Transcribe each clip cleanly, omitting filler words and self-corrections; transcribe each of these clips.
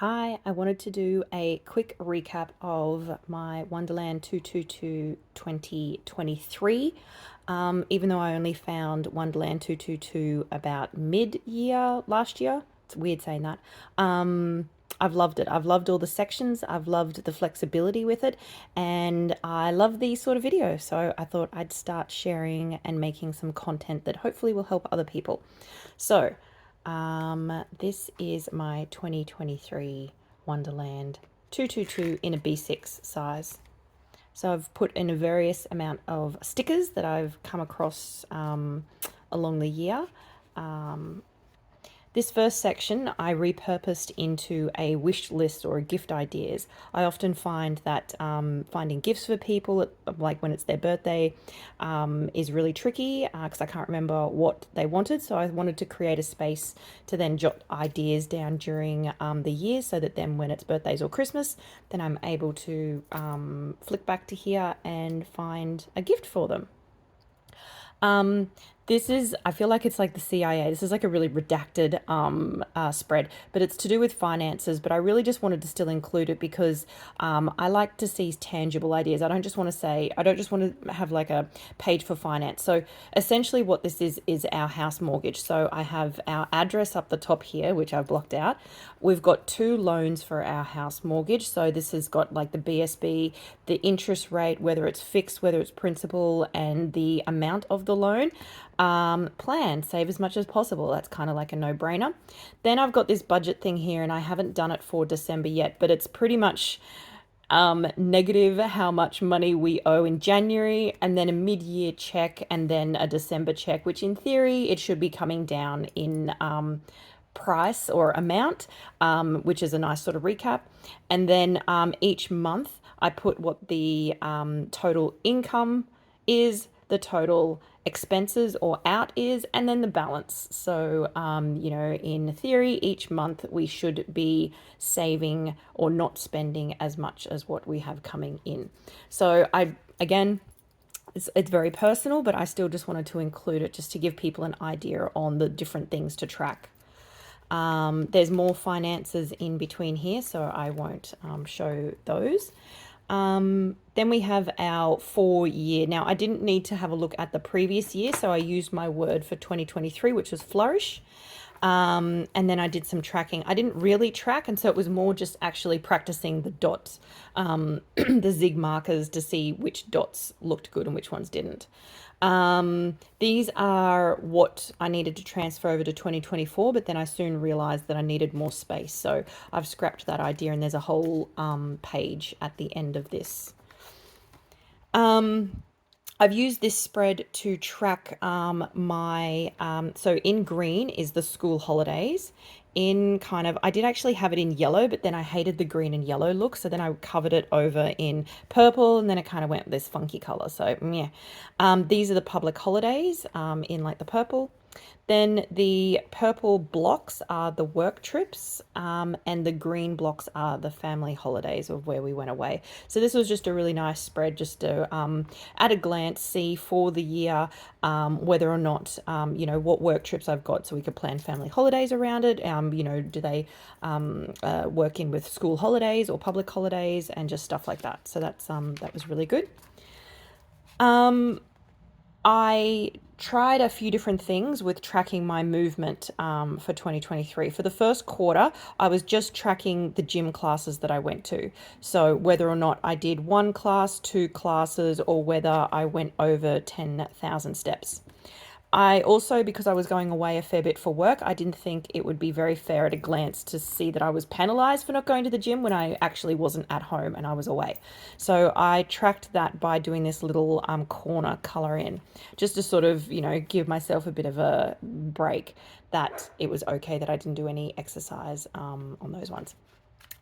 Hi, I wanted to do a quick recap of my Wonderland222 2023. Even though I only found Wonderland222 about mid-year last year. It's weird saying that. I've loved it. I've loved all the sections. I've loved the flexibility with it. And I love these sort of videos. So I thought I'd start sharing and making some content that hopefully will help other people. So this is my 2023 Wonderland 222 in a B6 size. So I've put in a various amount of stickers that I've come across along the year. This first section I repurposed into a wish list or a gift ideas. I often find that finding gifts for people, like when it's their birthday, is really tricky because I can't remember what they wanted. So I wanted to create a space to then jot ideas down during the year so that then when it's birthdays or Christmas, then I'm able to flick back to here and find a gift for them. This is, I feel like it's like the CIA. This is like a really redacted spread, but it's to do with finances. But I really just wanted to still include it because I like to see tangible ideas. I don't just want to have like a page for finance. So essentially what this is our house mortgage. So I have our address up the top here, which I've blocked out. We've got 2 loans for our house mortgage. So this has got like the BSB, the interest rate, whether it's fixed, whether it's principal, and the amount of the loan. Plan, save as much as possible. That's kind of like a no-brainer. Then I've got this budget thing here, and I haven't done it for December yet, but it's pretty much negative how much money we owe in January, and then a mid-year check, and then a December check, which in theory it should be coming down in price or amount, which is a nice sort of recap. And then each month I put what the total income is, the total expenses or out is, and then the balance. So, in theory, each month we should be saving or not spending as much as what we have coming in. So it's very personal, but I still just wanted to include it just to give people an idea on the different things to track. There's more finances in between here, so I won't show those. Then we have our 4-year. Now, I didn't need to have a look at the previous year, so I used my word for 2023, which was flourish. And then I did some tracking. I didn't really track, and so it was more just actually practicing the dots, the zig markers to see which dots looked good and which ones didn't. These are what I needed to transfer over to 2024, but then I soon realized that I needed more space. So I've scrapped that idea, and there's a whole page at the end of this. I've used this spread to track so in green is the school holidays. I did actually have it in yellow, but then I hated the green and yellow look. So then I covered it over in purple, and then it kind of went with this funky color. So yeah, these are the public holidays in like the purple. Then the purple blocks are the work trips, and the green blocks are the family holidays of where we went away. So this was just a really nice spread just to, at a glance, see for the year whether or not, what work trips I've got so we could plan family holidays around it. Do they work in with school holidays or public holidays and just stuff like that. So that was really good. I tried a few different things with tracking my movement for 2023. For the first quarter, I was just tracking the gym classes that I went to. So whether or not I did 1 class, 2 classes, or whether I went over 10,000 steps. I also, because I was going away a fair bit for work, I didn't think it would be very fair at a glance to see that I was penalized for not going to the gym when I actually wasn't at home and I was away. So I tracked that by doing this little corner color in, just to sort of, give myself a bit of a break that it was okay that I didn't do any exercise on those ones.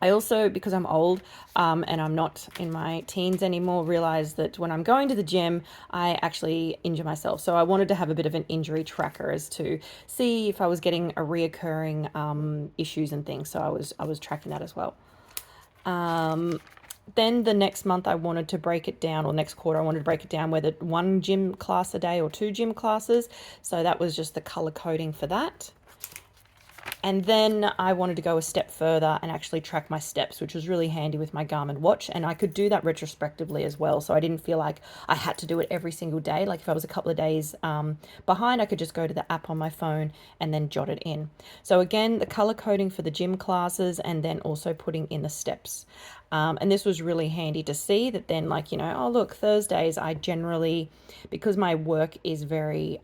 I also, because I'm old and I'm not in my teens anymore, realized that when I'm going to the gym, I actually injure myself. So I wanted to have a bit of an injury tracker as to see if I was getting a reoccurring issues and things. So I was tracking that as well. Then the next month I wanted to break it down, or next quarter I wanted to break it down, whether 1 gym class a day or 2 gym classes. So that was just the color coding for that. And then I wanted to go a step further and actually track my steps, which was really handy with my Garmin watch. And I could do that retrospectively as well. So I didn't feel like I had to do it every single day. Like if I was a couple of days behind, I could just go to the app on my phone and then jot it in. So again, the color coding for the gym classes and then also putting in the steps. And this was really handy to see that then, like, oh, look, Thursdays, I generally, because my work is very,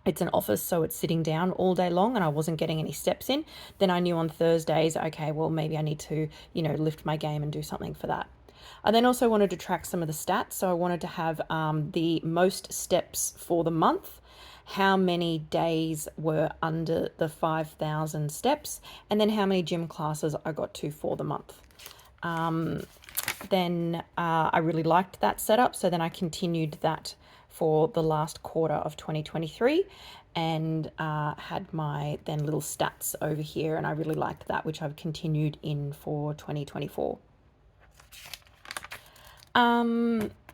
it's an office, so it's sitting down all day long and I wasn't getting any steps in, then I knew on Thursdays, okay, well, maybe I need to, lift my game and do something for that. I then also wanted to track some of the stats. So I wanted to have the most steps for the month, how many days were under the 5,000 steps, and then how many gym classes I got to for the month. Then I really liked that setup. So then I continued that for the last quarter of 2023 and had my then little stats over here. And I really liked that, which I've continued in for 2024.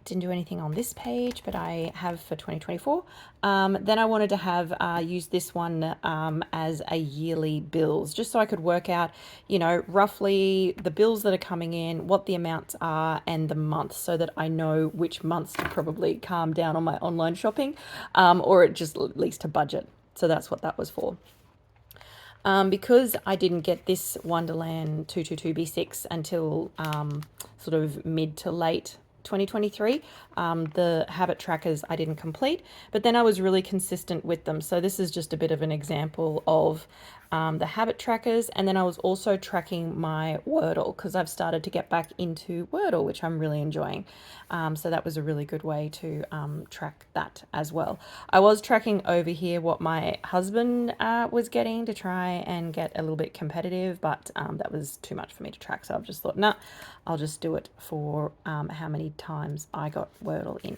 Didn't do anything on this page, but I have for 2024. Then I wanted to have use this one as a yearly bills, just so I could work out, roughly the bills that are coming in, what the amounts are, and the month, so that I know which months to probably calm down on my online shopping, or it just at least to budget. So that's what that was for. Because I didn't get this Wonderland222 B6 until sort of mid to late 2023. The habit trackers I didn't complete, but then I was really consistent with them. So this is just a bit of an example of the habit trackers. And then I was also tracking my Wordle because I've started to get back into Wordle, which I'm really enjoying. So that was a really good way to track that as well. I was tracking over here what my husband was getting to try and get a little bit competitive, but that was too much for me to track. So I've just thought, nah, I'll just do it for how many times I got Wordle in.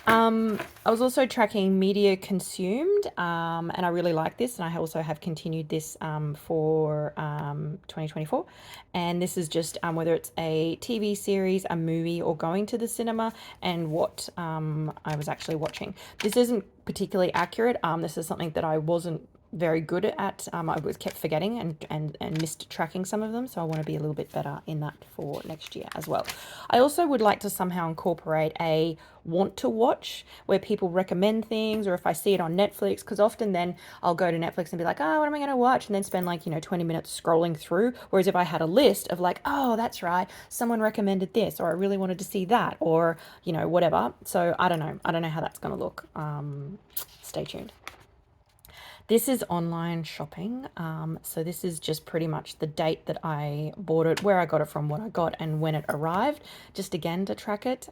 I was also tracking media consumed, and I really like this, and I also have continued this for 2024. And this is just whether it's a TV series, a movie, or going to the cinema, and what I was actually watching. This isn't particularly accurate. This is something that I wasn't very good at. I was kept forgetting and missed tracking some of them, so I want to be a little bit better in that for next year as well. I also would like to somehow incorporate a want to watch where people recommend things, or if I see it on Netflix, because often then I'll go to Netflix and be like, oh, what am I going to watch, and then spend 20 minutes scrolling through. Whereas if I had a list of like, oh, that's right, someone recommended this, or I really wanted to see that, or whatever. So I don't know how that's going to look. Stay tuned. This is online shopping. So this is just pretty much the date that I bought it, where I got it from, what I got, and when it arrived, just again to track it.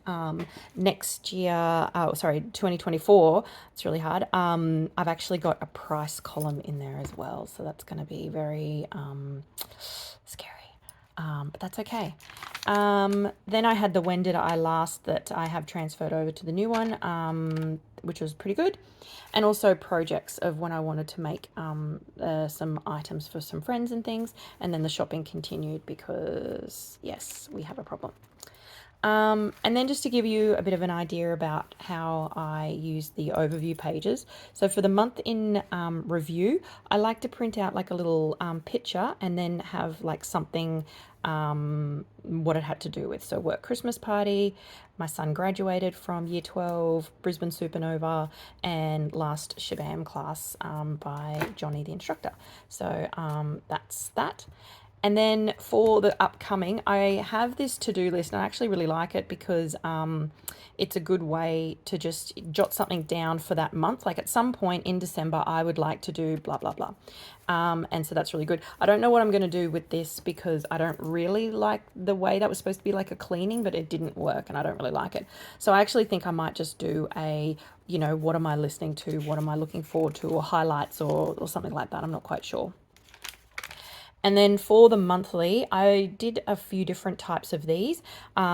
Next year, 2024, it's really hard. I've actually got a price column in there as well. So that's going to be very scary. But that's okay. Then I had the when did I last that I have transferred over to the new one, which was pretty good. And also projects of when I wanted to make some items for some friends and things. And then the shopping continued because, yes, we have a problem. And then just to give you a bit of an idea about how I use the overview pages. So for the month in review, I like to print out like a little picture and then have like something what it had to do with. So work Christmas party, my son graduated from year 12, Brisbane Supernova, and last Shabam class by Johnny the instructor. So that's that. And then for the upcoming, I have this to-do list, and I actually really like it because it's a good way to just jot something down for that month. Like at some point in December, I would like to do blah, blah, blah. And so that's really good. I don't know what I'm going to do with this because I don't really like the way that was supposed to be like a cleaning, but it didn't work and I don't really like it. So I actually think I might just do a, what am I listening to? What am I looking forward to? Or highlights or something like that. I'm not quite sure. And then for the monthly, I did a few different types of these.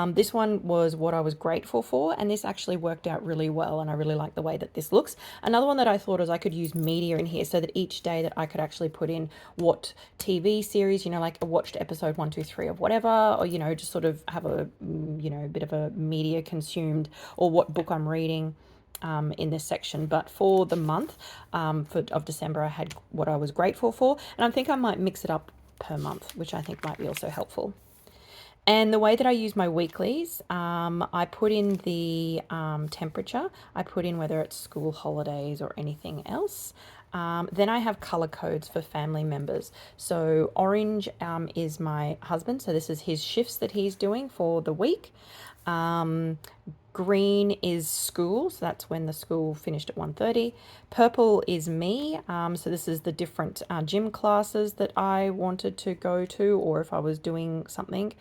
This one was what I was grateful for, and this actually worked out really well, and I really like the way that this looks. Another one that I thought was I could use media in here so that each day that I could actually put in what TV series, like I watched episode 1, 2, 3 of whatever, or, just sort of have a, bit of a media consumed, or what book I'm reading. in this section, but for the month of December, I had what I was grateful for, and I think I might mix it up per month, which I think might be also helpful. And the way that I use my weeklies, I put in the temperature, I put in whether it's school holidays or anything else. Then I have color codes for family members. So orange is my husband, so this is his shifts that he's doing for the week. Green is school, so that's when the school finished at 1:30. Purple is me, so this is the different gym classes that I wanted to go to, or if I was doing something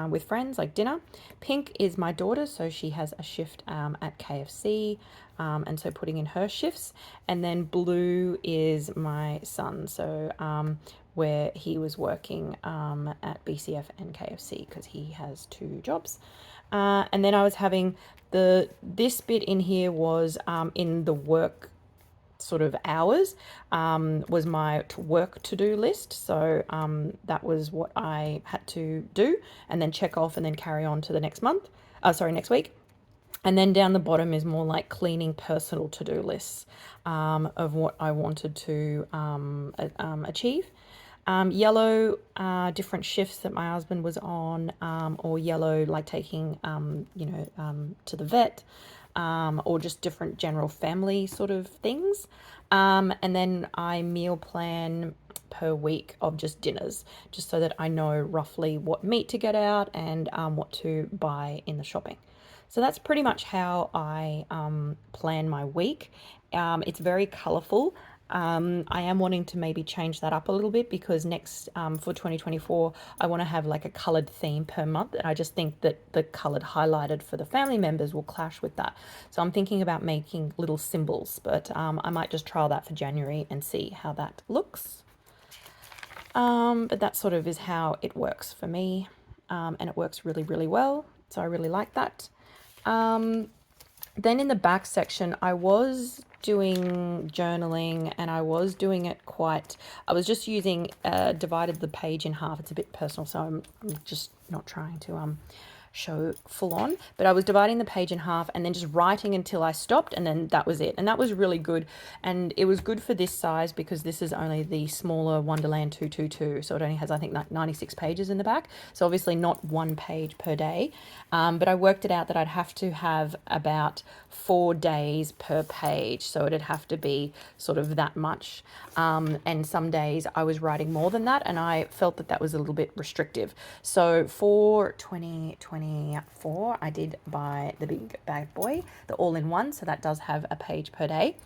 with friends like dinner. Pink is my daughter, so she has a shift at KFC, and so putting in her shifts. And then blue is my son, so where he was working at BCF and KFC because he has 2 jobs. And then I was having this bit in here was in the work sort of hours, was my work to-do list. So that was what I had to do and then check off and then carry on to the next month. Next week. And then down the bottom is more like cleaning personal to-do lists of what I wanted to achieve. Yellow, different shifts that my husband was on, or yellow, like taking, to the vet, or just different general family sort of things. And then I meal plan per week of just dinners, just so that I know roughly what meat to get out and what to buy in the shopping. So that's pretty much how I plan my week. It's very colourful. I am wanting to maybe change that up a little bit because next for 2024 I want to have like a coloured theme per month, and I just think that the coloured highlighted for the family members will clash with that. So I'm thinking about making little symbols, but I might just trial that for January and see how that looks. But that sort of is how it works for me, and it works really, really well. So I really like that. Then in the back section, I was doing journaling, and I was doing it I was just using, divided the page in half. It's a bit personal, so I'm just not trying to show full on, but I was dividing the page in half and then just writing until I stopped, and then that was it. And that was really good. And it was good for this size because this is only the smaller Wonderland222. So it only has, I think, 96 pages in the back. So obviously not 1 page per day. But I worked it out that I'd have to have about 4 days per page. So it'd have to be sort of that much. And some days I was writing more than that, and I felt that that was a little bit restrictive. So for 2024, I did buy the big bad boy, the all-in-one, so that does have a page per day.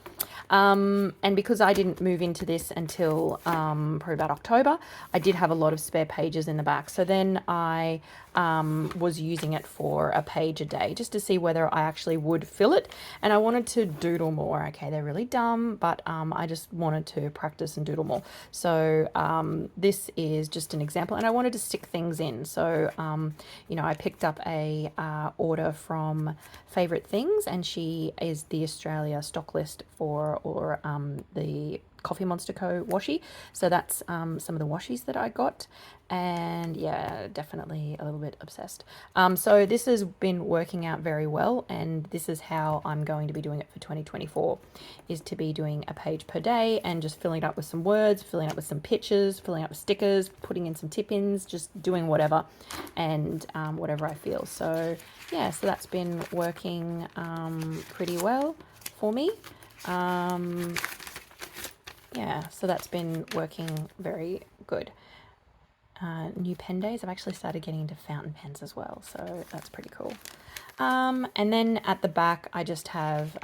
And because I didn't move into this until probably about October, I did have a lot of spare pages in the back. So then I was using it for a page a day just to see whether I actually would fill it. And I wanted to doodle more. Okay, they're really dumb, but I just wanted to practice and doodle more. So this is just an example, and I wanted to stick things in. So I picked up a order from Favorite Things, and she is the Australia stock list for the Coffee Monster Co. washi. So that's some of the washies that I got, and yeah, definitely a little bit obsessed. So this has been working out very well, and this is how I'm going to be doing it for 2024, is to be doing a page per day and just filling it up with some words, filling it up with some pictures, filling it up with stickers, putting in some tip-ins, just doing whatever, and whatever I feel. So yeah, so that's been working pretty well for me. Yeah, so that's been working very good. New pen days. I've actually started getting into fountain pens as well, so that's pretty cool. And then at the back, I just have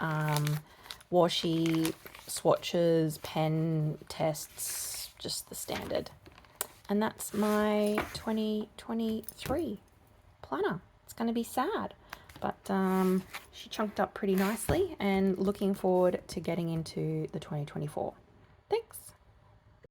washi, swatches, pen tests, just the standard. And that's my 2023 planner. It's going to be sad, but she chunked up pretty nicely, and looking forward to getting into the 2024. Thanks.